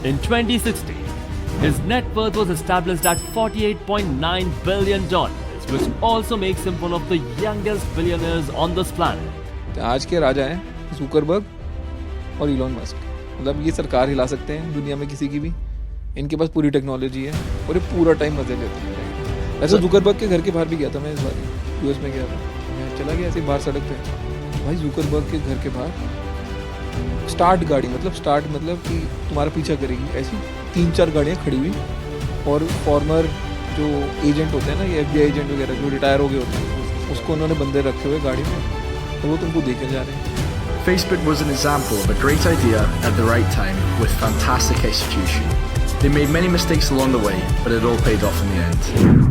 In 2016, his net worth was established at $48.9 billion, which also makes him one of the youngest billionaires on this planet. आज के राजा हैं Zuckerberg और Elon Musk. मतलब ये सरकार हिला सकते हैं दुनिया में किसी की भी। इनके पास पूरी टेक्नोलॉजी है और ये पूरा टाइम मजे लेते हैं। ऐसे जुकरबर्ग के घर के बाहर भी गया था मैं, इस बार यूएस में गया था, मैं चला गया ऐसे बाहर सड़क पे, भाई जुकरबर्ग के घर के बाहर स्टार्ट गाड़ी, मतलब कि तुम्हारा पीछा करेगी, ऐसी 3-4 गाड़ियाँ खड़ी हुई और फॉर्मर जो एजेंट होते हैं ना, ये एफबीआई एजेंट वगैरह जो रिटायर हो गए होते हैं, उसको उन्होंने बंदे रखे हुए गाड़ी में और वो तुमको देखे जा रहे हैं। Facebook was an example of a great idea at the right time with fantastic execution. They made many mistakes along the way, but it all paid off in the end.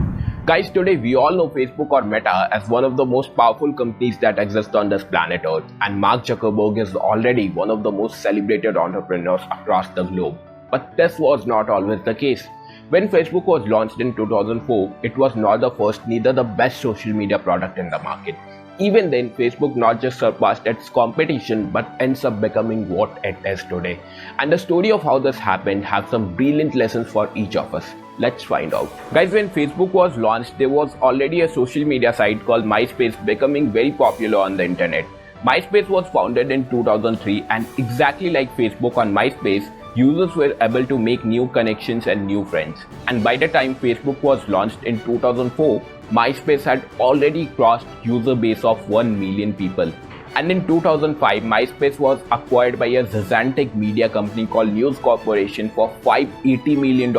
Guys, today we all know Facebook or Meta as one of the most powerful companies that exist on this planet Earth, and Mark Zuckerberg is already one of the most celebrated entrepreneurs across the globe. But this was not always the case. When Facebook was launched in 2004, it was not the first, neither the best social media product in the market. Even then, Facebook not just surpassed its competition, but ends up becoming what it is today. And the story of how this happened have some brilliant lessons for each of us. Let's find out. Guys, when Facebook was launched, there was already a social media site called MySpace becoming very popular on the internet. MySpace was founded in 2003, and exactly like Facebook on MySpace, users were able to make new connections and new friends. And by the time Facebook was launched in 2004, MySpace had already crossed user base of 1 million people. And in 2005, MySpace was acquired by a gigantic media company called News Corporation for $580 million.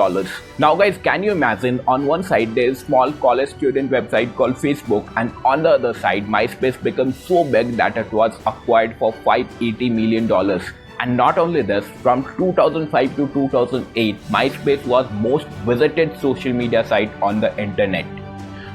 Now guys, can you imagine, on one side there is a small college student website called Facebook, and on the other side MySpace becomes so big that it was acquired for $580 million. And not only this, from 2005 to 2008, MySpace was most visited social media site on the internet.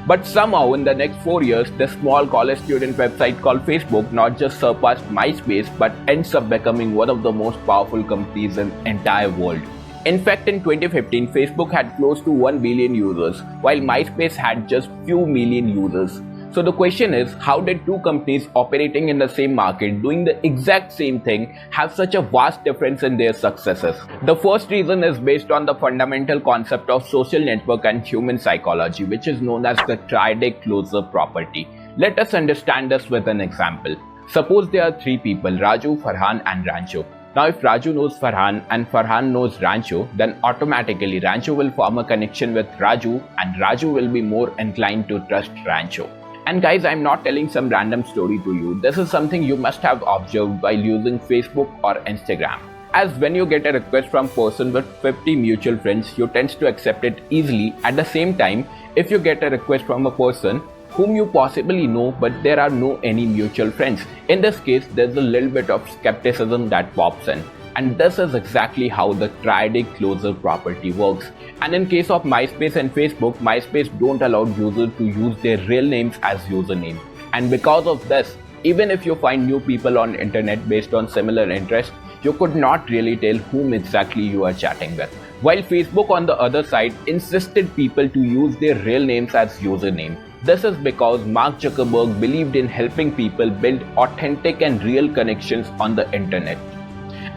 But somehow in the next 4 years, this small college student website called Facebook not just surpassed MySpace, but ends up becoming one of the most powerful companies in the entire world. In fact, in 2015, Facebook had close to 1 billion users, while MySpace had just few million users. So the question is, how did two companies operating in the same market doing the exact same thing have such a vast difference in their successes? The first reason is based on the fundamental concept of social network and human psychology, which is known as the triadic closure property. Let us understand this with an example. Suppose there are 3 people, Raju, Farhan and Rancho. Now if Raju knows Farhan and Farhan knows Rancho, then automatically Rancho will form a connection with Raju, and Raju will be more inclined to trust Rancho. And guys, I'm not telling some random story to you. This is something you must have observed while using Facebook or Instagram. As when you get a request from a person with 50 mutual friends, you tend to accept it easily. At the same time, if you get a request from a person whom you possibly know but there are no any mutual friends, in this case, there's a little bit of skepticism that pops in. And this is exactly how the triadic closure property works. And in case of MySpace and Facebook, MySpace don't allow users to use their real names as username. And because of this, even if you find new people on internet based on similar interests, you could not really tell whom exactly you are chatting with. While Facebook on the other side insisted people to use their real names as username. This is because Mark Zuckerberg believed in helping people build authentic and real connections on the internet.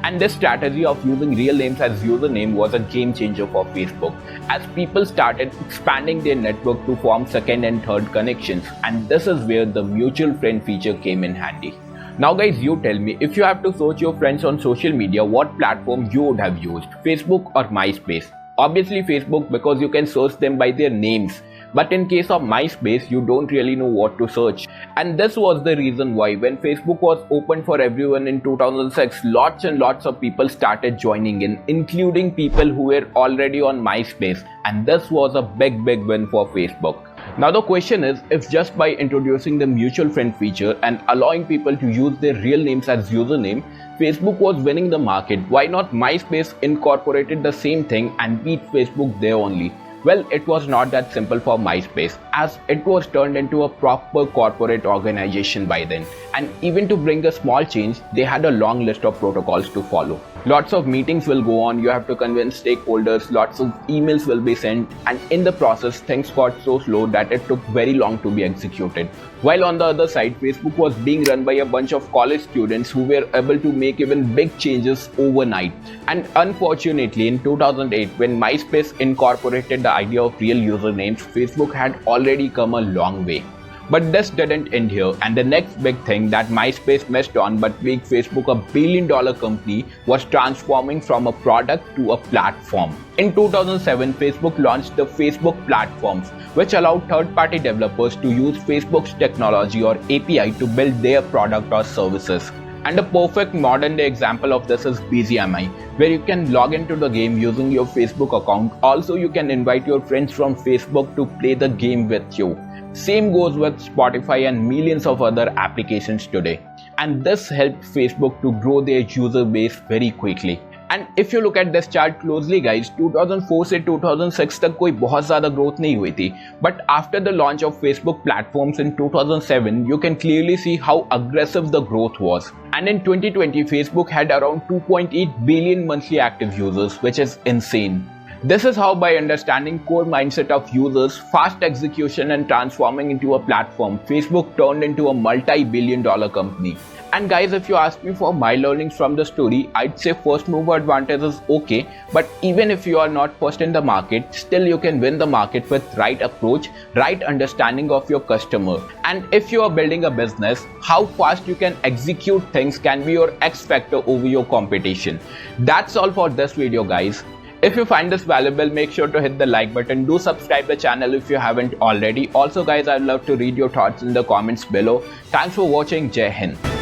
And this strategy of using real names as username was a game changer for Facebook, as people started expanding their network to form second and third connections, and this is where the mutual friend feature came in handy. Now guys, you tell me, if you have to search your friends on social media, what platform you would have used, Facebook or MySpace? Obviously Facebook, because you can search them by their names. But in case of MySpace, you don't really know what to search. And this was the reason why when Facebook was open for everyone in 2006, lots and lots of people started joining in, including people who were already on MySpace. And this was a big win for Facebook. Now the question is, if just by introducing the mutual friend feature and allowing people to use their real names as username, Facebook was winning the market, why not MySpace incorporated the same thing and beat Facebook there only? Well, it was not that simple for MySpace, as it was turned into a proper corporate organization by then, and even to bring a small change, they had a long list of protocols to follow. Lots of meetings will go on, you have to convince stakeholders, lots of emails will be sent, and in the process, things got so slow that it took very long to be executed. While on the other side, Facebook was being run by a bunch of college students who were able to make even big changes overnight. And unfortunately, in 2008, when MySpace incorporated the idea of real usernames, Facebook had already come a long way. But this didn't end here, and the next big thing that MySpace missed on but made Facebook a billion-dollar company was transforming from a product to a platform. In 2007, Facebook launched the Facebook Platforms, which allowed third-party developers to use Facebook's technology or API to build their product or services. And a perfect modern-day example of this is BGMI, where you can log into the game using your Facebook account. Also, you can invite your friends from Facebook to play the game with you. Same goes with Spotify and millions of other applications today. And this helped Facebook to grow their user base very quickly. And if you look at this chart closely guys, 2004 से 2006 तक कोई बहुत ज़्यादा growth नहीं हुई थी. But after the launch of Facebook platforms in 2007, you can clearly see how aggressive the growth was. And in 2020, Facebook had around 2.8 billion monthly active users, which is insane. This is how, by understanding core mindset of users, fast execution and transforming into a platform, Facebook turned into a multi-billion-dollar company. And guys, if you ask me for my learnings from the story, I'd say first mover advantage is okay, but even if you are not first in the market, still you can win the market with right approach, right understanding of your customer. And if you are building a business, how fast you can execute things can be your X factor over your competition. That's all for this video guys. If you find this valuable, make sure to hit the like button. Do subscribe the channel if you haven't already. Also guys, I'd love to read your thoughts in the comments below. Thanks for watching. Jai Hind.